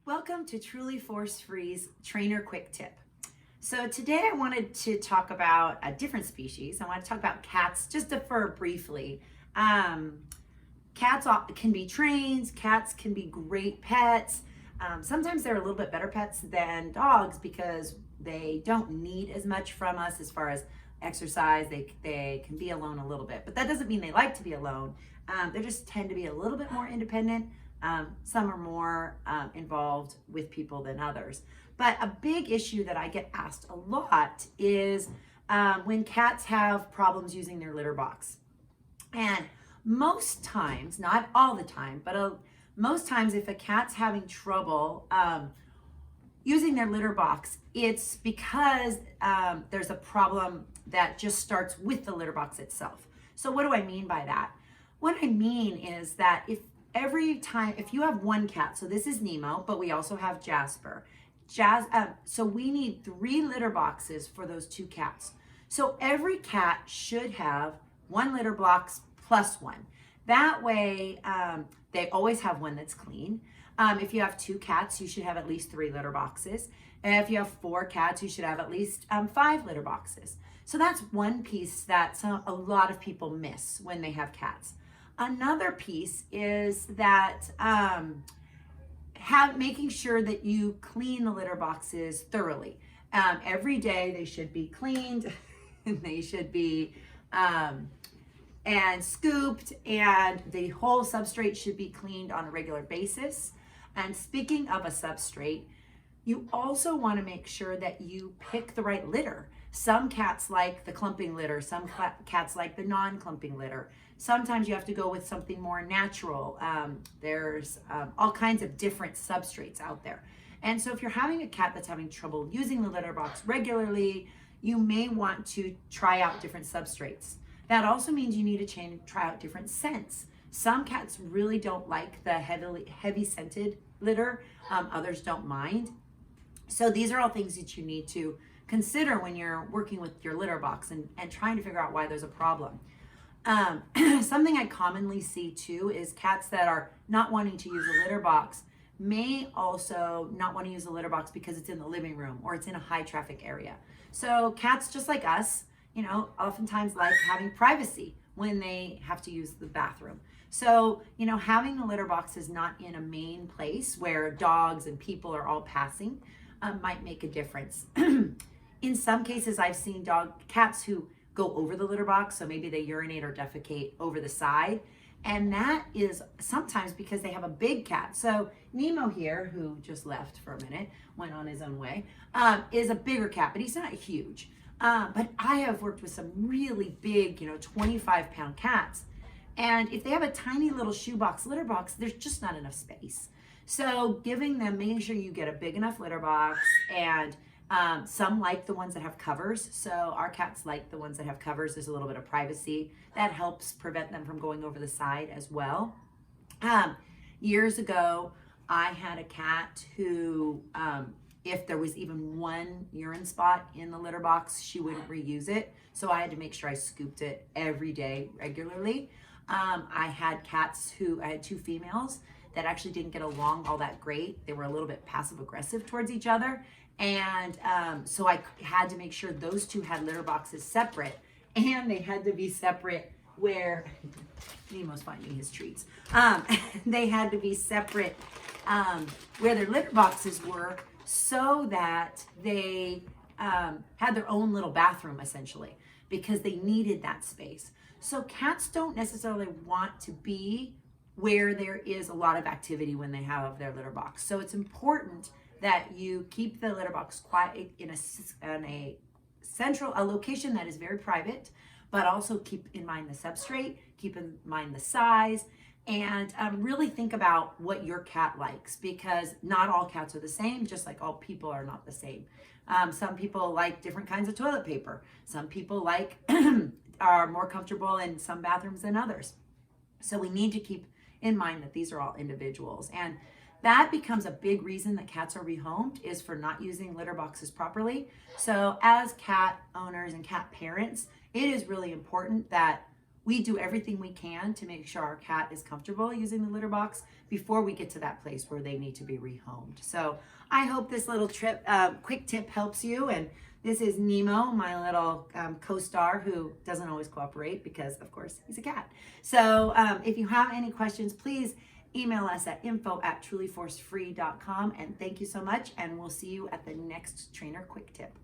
Welcome to Truly Force Free's Trainer Quick Tip. So today I wanted to talk about a different species. I want to talk about cats just for briefly. Cats can be trained, cats can be great pets. Sometimes they're a little bit better pets than dogs because they don't need as much from us as far as exercise. They can be alone a little bit, but that doesn't mean they like to be alone. They just tend to be a little bit more independent. Some are more involved with people than others. But a big issue that I get asked a lot is when cats have problems using their litter box. And most times, not all the time, but most times if a cat's having trouble using their litter box, it's because there's a problem that just starts with the litter box itself. So what do I mean by that? What I mean is that if you have one cat, so this is Nemo, but we also have Jasper. So we need 3 litter boxes for those 2 cats. So every cat should have 1 litter box plus 1. That way, they always have one that's clean. If you have 2 cats, you should have at least 3 litter boxes. And if you have 4 cats, you should have at least 5 litter boxes. So that's one piece that a lot of people miss when they have cats. Another piece is that making sure that you clean the litter boxes thoroughly. Every day they should be cleaned, and they should be and scooped, and the whole substrate should be cleaned on a regular basis. And speaking of a substrate, you also want to make sure that you pick the right litter. Some cats like the clumping litter, some cats like the non-clumping litter. Sometimes you have to go with something more natural. There's all kinds of different substrates out there. And so if you're having a cat that's having trouble using the litter box regularly, you may want to try out different substrates. That also means you need to try out different scents. Some cats really don't like the heavy scented litter. Others don't mind. So these are all things that you need to consider when you're working with your litter box and trying to figure out why there's a problem. Something I commonly see too is cats that are not wanting to use a litter box may also not want to use a litter box because it's in the living room or it's in a high traffic area. So cats, just like us, oftentimes like having privacy when they have to use the bathroom. So, having the litter box is not in a main place where dogs and people are all passing might make a difference. In some cases, I've seen cats who go over the litter box, so maybe they urinate or defecate over the side, and that is sometimes because they have a big cat. So Nemo here, who just left for a minute, went on his own way, is a bigger cat, but he's not huge. But I have worked with some really big, 25-pound cats, and if they have a tiny little shoebox litter box, there's just not enough space. So making sure you get a big enough litter box, and some like the ones that have covers. So our cats like the ones that have covers. There's a little bit of privacy. That helps prevent them from going over the side as well. Years ago, I had a cat who, if there was even one urine spot in the litter box, she wouldn't reuse it. So I had to make sure I scooped it every day regularly. I had 2 females that actually didn't get along all that great. They were a little bit passive aggressive towards each other. And so I had to make sure those 2 had litter boxes separate, and they had to be separate where Nemo's finding his treats. They had to be separate where their litter boxes were so that they had their own little bathroom essentially, because they needed that space. So cats don't necessarily want to be where there is a lot of activity when they have their litter box. So it's important that you keep the litter box quiet in a location that is very private, but also keep in mind the substrate, keep in mind the size, and really think about what your cat likes, because not all cats are the same, just like all people are not the same. Some people like different kinds of toilet paper. Some people are more comfortable in some bathrooms than others. So we need to keep in mind that these are all individuals. And that becomes a big reason that cats are rehomed, is for not using litter boxes properly. So as cat owners and cat parents, it is really important that we do everything we can to make sure our cat is comfortable using the litter box before we get to that place where they need to be rehomed. So I hope this little quick tip helps you. And this is Nemo, my little co-star who doesn't always cooperate because, of course, he's a cat. So if you have any questions, please email us at info@trulyforcefree.com. And thank you so much. And we'll see you at the next Trainer Quick Tip.